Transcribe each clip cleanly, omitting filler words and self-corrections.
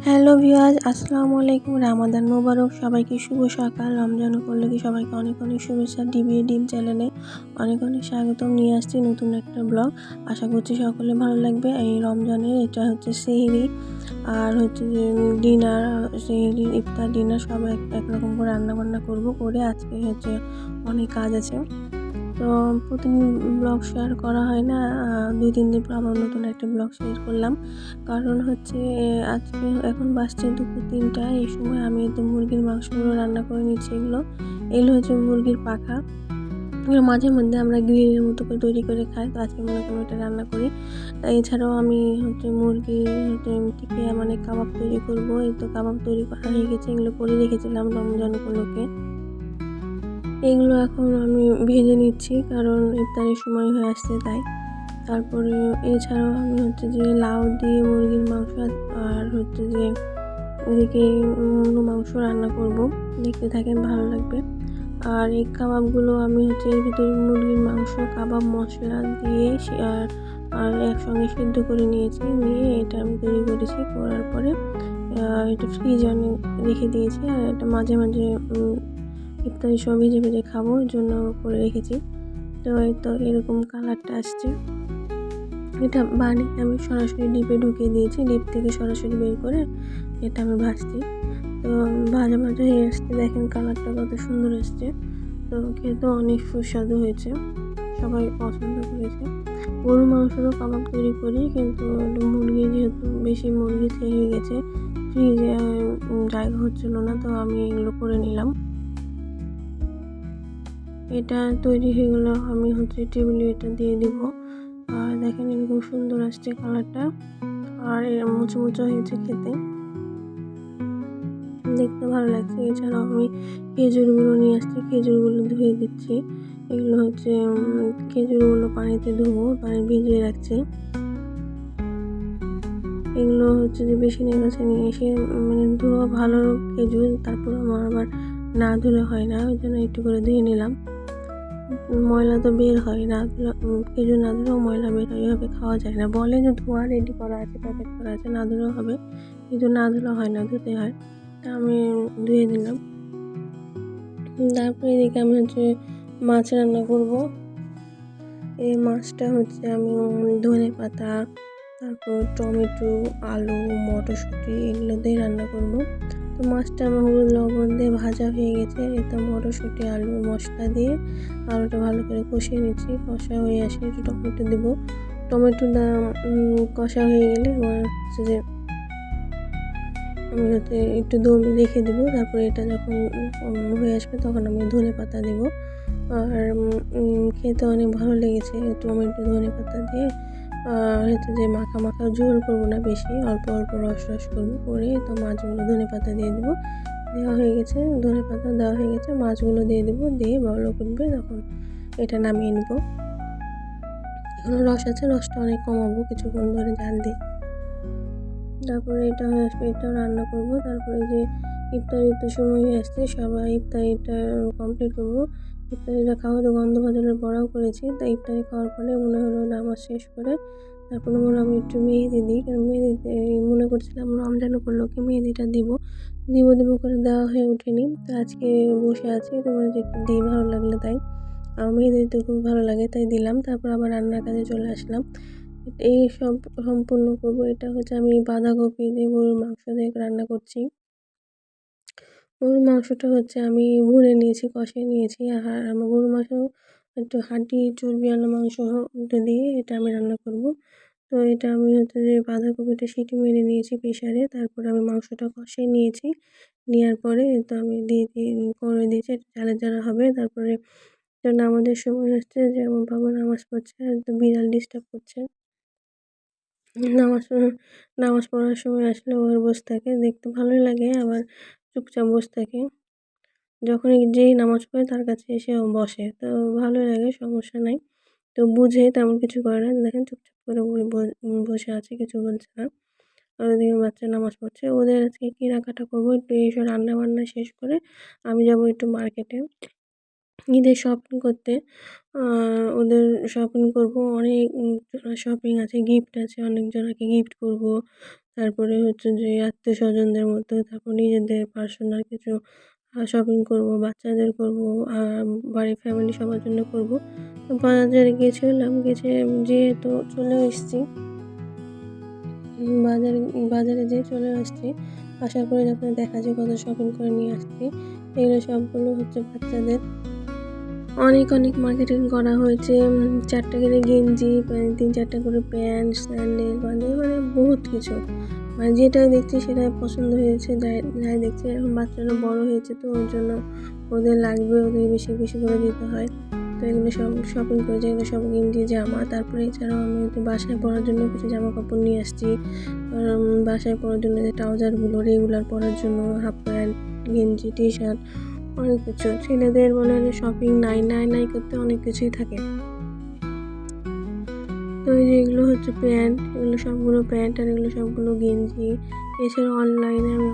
Hello viewers, আসসালামু আলাইকুম। রামাদান মোবারক। সবাইকে শুভ সকাল। রমজান উপলক্ষে সবাইকে অনেক অনেক শুভেচ্ছা। ডিবিএ ডিম চ্যানেলে অনেক অনেক স্বাগতম। নিয়ে আসছি নতুন একটা ব্লগ। আশা করছি সকলে ভালো লাগবে। এই রমজানের এটা হচ্ছে সেহরি আর হচ্ছে যে ডিনার, সেহরি, ইফতার, ডিনার সব একরকম করে রান্নাবান্না করব। করে আজকে হচ্ছে অনেক কাজ আছে, তো প্রতিদিন ব্লগ শেয়ার করা হয় না। 2-3 দিন পর আবার নতুন একটা ব্লগ শেয়ার করলাম। কারণ হচ্ছে আজকে এখন বাজছে দুপুর 3টা। এই সময় আমি তো মুরগির মাংসগুলো রান্না করে নিচ্ছি। এগুলো হচ্ছে মুরগির পাখা। এগুলো মাঝে মধ্যে আমরা গ্রিলের মতো করে তৈরি করে খাই, তো আজকে মনে করি এটা রান্না করি। এছাড়াও আমি হচ্ছে মুরগি থেকে মানে কাবাব তৈরি করবো। এই তো কাবাব তৈরি করা হয়ে গেছে, এগুলো করে রেখেছিলাম রমজান উপলক্ষে। এগুলো এখন আমি ভেজে নিচ্ছি, কারণ ইফতারের সময় হয়ে আসছে তাই। তারপরে এছাড়াও আমি হচ্ছে যে লাউ দিয়ে মুরগির মাংস আর হচ্ছে যে এদিকে অন্য মাংস রান্না করব। দেখতে থাকেন, ভালো লাগবে। আর এই কাবাবগুলো আমি হচ্ছে এর ভিতরে মুরগির মাংস, কাবাব মশলা দিয়ে আর একসঙ্গে সিদ্ধ করে নিয়েছি। নিয়ে এটা আমি তৈরি করেছি। করার পরে এটা ফ্রিজে আমি রেখে দিয়েছি। আর এটা মাঝে মাঝে ইফতারি সব ভেজে ভেজে খাবো, এর জন্য করে রেখেছি। তো এই তো এরকম কালারটা আসছে। এটা বানিয়ে আমি সরাসরি ডিপে ঢুকিয়ে দিয়েছি। ডিপ থেকে সরাসরি বের করে এটা আমি ভাজছি। তো ভাজা ভাজা হয়ে আসছে, দেখেন কালারটা কত সুন্দর এসছে। তো খেতেও অনেক সুস্বাদু হয়েছে, সবাই পছন্দ করেছে। গরুর মাংসেরও কাবাব তৈরি করি, কিন্তু মুরগি যেহেতু বেশি মুরগি থেকে গেছে, ফ্রিজে জায়গা হচ্ছিল না, তো আমি এগুলো করে নিলাম। এটা তৈরি হয়ে গেলো, আমি হচ্ছে টেবিলে এটা দিয়ে দিব। আর দেখেন এরকম সুন্দর আসছে কালারটা, আর এরকম মুচমুচো হয়েছে, খেতে দেখতে ভালো লাগছে। এছাড়াও আমি খেজুরগুলো নিয়ে আসছি, খেজুরগুলো ধুয়ে দিচ্ছি। এগুলো হচ্ছে খেজুরগুলো পানিতে ধুবো, পানি ভিজিয়ে রাখছি। এগুলো হচ্ছে যে বেসিনের কাছে নিয়ে এসে মানে ধোয়া ভালো খেজুর, তারপর আমার আবার না ধুলে হয় না, ওই জন্য একটু করে ধুয়ে নিলাম। ময়লা তো বের হয় না, খেজুর না ধুলেও ময়লা বের হয়, এভাবে খাওয়া যায় না। বলে যে ধোয়া রেডি করা আছে, প্যাকেট করা আছে, না ধুলেও হবে, কিন্তু না ধুলে হয় না, ধুতে হয়। তা আমি ধুয়ে দিলাম। তারপরে এদিকে আমি হচ্ছে মাছ রান্না করব। এই মাছটা হচ্ছে আমি ধনে পাতা, তারপর টমেটো, আলু, মটরশুঁটি এগুলো দিয়ে রান্না করব। তো মাছটা আমার হলুদ লবণ দিয়ে ভাজা হয়ে গেছে। এতে মটরশুঁটি, আলু, মশলা দিয়ে আলুটা ভালো করে কষিয়ে নিচ্ছি। কষা হয়ে আসে, একটু টমেটো দেবো। টমেটোটা কষা হয়ে গেলে হচ্ছে যে আমি হচ্ছে একটু দম রেখে দেবো। তারপরে এটা যখন হয়ে আসবে তখন আমি ধনে পাতা দেবো। আর খেতে অনেক ভালো লেগেছে টমেটো ধনে পাতা দিয়ে। আর হচ্ছে যে মাখা মাখা ঝোল করবো না বেশি, অল্প অল্প রস রস করবো। করে তো মাছগুলো ধনে পাতা দিয়ে দেবো। দেওয়া হয়ে গেছে, ধনে পাতা দেওয়া হয়ে গেছে, মাছগুলো দিয়ে দেবো। দিয়ে ভালো করবে, তখন এটা নামিয়ে নেব। এখনো রস আছে, রসটা অনেক কমাবো কিছুক্ষণ ধরে জাল দিয়ে। তারপরে এটা হয়ে আসবে, এটাও রান্না করব। তারপরে যে ইফতারির তো সময় হয়ে আসছে, সবাই ইফতারিটা কমপ্লিট করবো। ইফতারিটা খাওয়া তো গন্ধ ভাজলের বড়াও করেছি। তাই ইফতারি খাওয়ার পরে মনে হলো নামাজ শেষ করে তারপরে মনে আমি একটু মেহেদি দিই, কারণ মেহেদিতে মনে করছিলাম রমজান উপলক্ষে মেহেদিটা দিব দিব করে দেওয়া হয়ে ওঠেনি। তো আজকে বসে আছি, তোমার যে একটু দিই, ভালো লাগলো তাই। মেহেদি দিতে খুব ভালো লাগে তাই দিলাম। তারপর আবার রান্নার কাজে চলে আসলাম। এই সব সম্পূর্ণ করব। এটা হচ্ছে আমি বাঁধাকপি দিয়ে গরুর মাংস দিয়ে রান্না করছি। গরুর মাংসটা হচ্ছে আমি ভুনে নিয়েছি, কষিয়ে নিয়েছি। আর আমার গরুর মাংস একটু হাড্ডি চর্বিওয়ালা মাংস দিয়ে এটা আমি রান্না করব। তো এটা আমি হচ্ছে যে বাঁধাকপিটা সিটি মেরে নিয়েছি প্রেসারে। তারপরে আমি মাংসটা কষিয়ে নিয়েছি। নেওয়ার পরে তো আমি করে দিয়েছি, জ্বালা জ্বালা হবে। তারপরে তো নামাজের সময় হচ্ছে যে আমার বাবা নামাজ পড়ছে, আর তো বিড়াল ডিস্টার্ব করছে। নামাজ নামাজ পড়ার সময় আসলে ও বসে থাকে, দেখতে ভালোই লাগে, আবার চুপচাপ বসে থাকে। যখনই যেই নামাজ পড়ে তার কাছে এসে ও বসে, তো ভালোই লাগে, সমস্যা নাই। তো বুঝে তেমন কিছু করে না, দেখেন চুপচাপ করে বসে আছে, কিছু বলছে না। আর ওদিকে বাচ্চা নামাজ পড়ছে। ওদের আজকে কেনাকাটা করবো, একটু এইসব রান্না বান্না শেষ করে আমি যাবো একটু মার্কেটে ঈদের শপিং করতে। ওদের শপিং করব, অনেক শপিং আছে, গিফট আছে, অনেকজনকে গিফট করব। তারপরে হচ্ছে যে আত্মীয়-স্বজনদের মধ্যে, তারপর নিজেদের পার্সোনাল কিছু শপিং করব, বাচ্চাদের করব, বাড়ির ফ্যামিলি সবার জন্য করব। তো বাজারে গিয়েছিলাম, যেহেতু চলেও এসেছি। বাজারে বাজারে যেয়ে চলে আসছি। আসার পরে আপনাদের দেখাচ্ছি কত শপিং করে নিয়ে আসছি। এগুলো সবগুলো হচ্ছে বাচ্চাদের। অনেক মার্কেটিং করা হয়েছে। ৪ টা করে গেঞ্জি, ৩-৪ টা করে প্যান্ট, স্যান্ডেল, পাঞ্জাবি, মানে বহুত কিছু। মানে যেটাই দেখছি সেটাই পছন্দ হয়েছে। যাই দেখছি, এখন বাচ্চারা বড় হয়েছে, তো ওর জন্য ওদের লাগবে, ওদের বেশি করে দিতে হয়। তো এগুলো সব শপিং করেছি। এগুলো সব গেঞ্জি, জামা। তারপরে এছাড়াও আমি হচ্ছে বাসায় পরার জন্য কিছু জামাকাপড় নিয়ে আসছি। বাসায় পরার জন্য যে ট্রাউজারগুলো রেগুলার পরার জন্য, হাফ প্যান্ট, গেঞ্জি, টি-শার্ট, অনেক কিছু। ছেলেদের শপিং নাই করতে অনেক কিছুই থাকে। তো এই যে এগুলো হচ্ছে প্যান্ট, এগুলো সবগুলো প্যান্ট, আর এগুলো সবগুলো গেঞ্জি। এছাড়া অনলাইনে আমি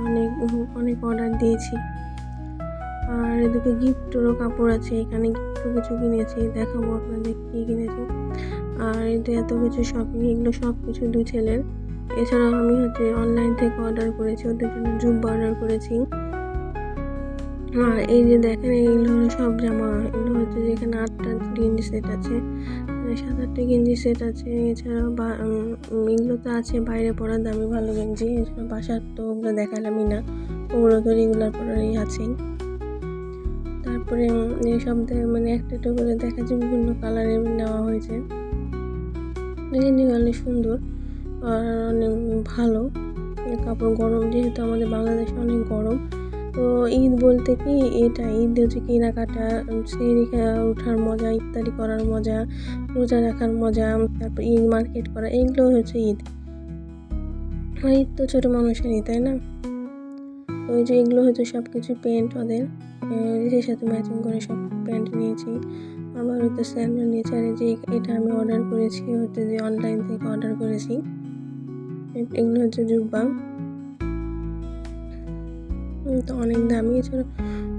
অনেক অর্ডার দিয়েছি। আর এদিকে গিফটেরও কাপড় আছে, এখানে গিফটও কিছু কিনেছি, দেখাবো আপনাদের কী কিনেছি। আর এতে এত কিছু শপিং, এগুলো সব কিছু 2 ছেলের। এছাড়াও আমি হচ্ছে অনলাইন থেকে অর্ডার করেছি, ওদের জন্য জুব্বা অর্ডার করেছি। আর এই যে দেখেন, এইগুলো হলো সব জামা। এগুলো হচ্ছে যে এখানে 8টা গেঞ্জি সেট আছে, 7-8টা গেঞ্জি সেট আছে। এছাড়াও এগুলো তো আছে বাইরে পরার দামি ভালো গেঞ্জি। এছাড়া বাসার তো ওগুলো দেখালামই না, ওগুলো তো রেগুলার পরারই আছেই। তারপরে এইসব মানে একটা করে দেখাচ্ছে, বিভিন্ন কালারের নেওয়া হয়েছে। গেঞ্জিগুলো অনেক সুন্দর আর অনেক ভালো কাপড়। গরম, যেহেতু আমাদের বাংলাদেশে অনেক গরম, তো ঈদ বলতে কি এটা, ঈদ হচ্ছে কেনাকাটা, সেহরি ওঠার মজা, ইফতারি করার মজা, রোজা রাখার মজা, তারপর ঈদ মার্কেট করা, এইগুলো হচ্ছে ঈদ। ঈদ তো ছোটো মানুষের ঈদ, তাই না? তো ওই যে এগুলো হচ্ছে সব কিছু প্যান্ট ওদের, এর সাথে ম্যাচিং করে সব প্যান্ট নিয়েছি। আবার হচ্ছে স্যান্ডেল নিয়েছি। আর যে এটা আমি অর্ডার করেছি হচ্ছে যে অনলাইন থেকে অর্ডার করেছি। এগুলো হচ্ছে জুব্বা, তো অনেক দামি।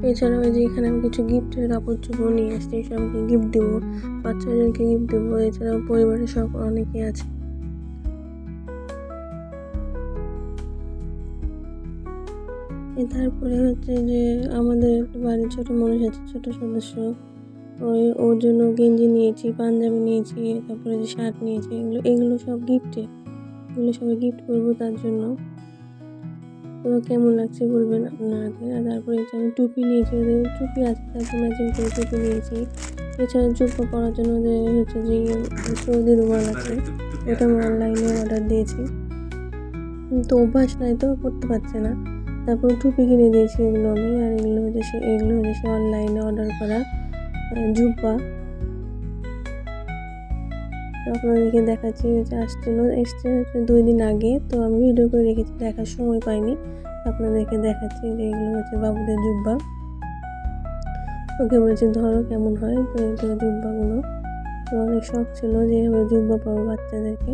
এছাড়াও ওই যে এখানে আমি কিছু গিফটের কাপড় চোপড় নিয়ে এসেছি, সবকে গিফট দেবো, বাচ্চাদেরকে গিফট দেবো। এছাড়াও পরিবারের সব অনেকে আছে। তারপরে হচ্ছে যে আমাদের বাড়ির ছোটো মানুষ আছে, ছোটো সদস্য, ওর জন্য গেঞ্জি নিয়েছি, পাঞ্জাবি নিয়েছি, তারপরে যে শার্ট নিয়েছি। এগুলো সব গিফটে, এগুলো সবাই গিফট করবো তার জন্য। তো কেমন লাগছে বলবেন আপনাদের। আর তারপরে হচ্ছে আমি টুপি নিয়েছি, ওদের টুপি আছে, তারপর ম্যাচিং করে টুপি নিয়েছি। এছাড়া জুব্বা পরার জন্য ওদের হচ্ছে যে সৌদি রুমাল আছে, ওটা আমি অনলাইনে অর্ডার দিয়েছি। তো অভ্যাস নাই, তো করতে পারছে না। তারপর টুপি কিনে দিয়েছি ওগুলো আমি। আর এগুলো হচ্ছে সে অনলাইনে অর্ডার করা জুব্বা। আপনাদেরকে দেখাচ্ছি, হচ্ছে এসছে হচ্ছে 2 দিন আগে, তো আমি ভিডিও করে রেখেছি, দেখার সময় পাইনি। আপনাদেরকে দেখাচ্ছি যে এগুলো হচ্ছে বাবুদের জুব্বা। ওকে বলছি ধরো কেমন হয়, তো এগুলো জুব্বাগুলো। তো অনেক শখ ছিল যে এভাবে জুব্বা পাবো বাচ্চাদেরকে।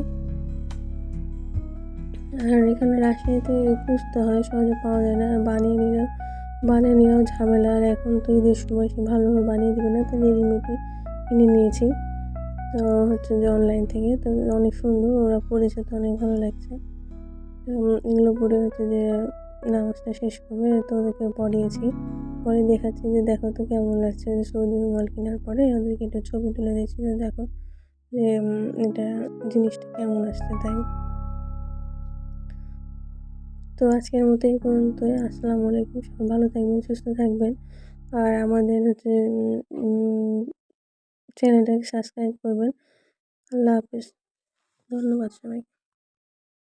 আর এখানে রাজশাহীতে খুঁজতে হয়, সহজে পাওয়া যায় না। বানিয়ে নেওয়াও ঝামেলা। আর এখন তো ঈদের সময় সে ভালোভাবে বানিয়ে দেবে না, তো রেডিমেডই কিনে নিয়েছি। তো হচ্ছে যে অনলাইন থেকে, তো অনেক সুন্দর, ওরা পরেছে তো অনেক ভালো লাগছে। এগুলো পরে হচ্ছে যে নামাজটা শেষ করবে, তো ওদেরকে পরিয়েছি, পরে দেখাচ্ছি যে দেখো তো কেমন লাগছে। যে সৌদি রুমাল কেনার পরে ওদেরকে একটু ছবি তুলে দিচ্ছি যে দেখো যে এটা জিনিসটা কেমন আসছে। তাই তো আজকের মতো এই পর্যন্তই। আসসালামু আলাইকুম। সবাই ভালো থাকবেন, সুস্থ থাকবেন। আর আমাদের হচ্ছে চ্যানেলটাকে সাবস্ক্রাইব করবেন। আল্লাহ হাফেজ। ধন্যবাদ সবাইকে।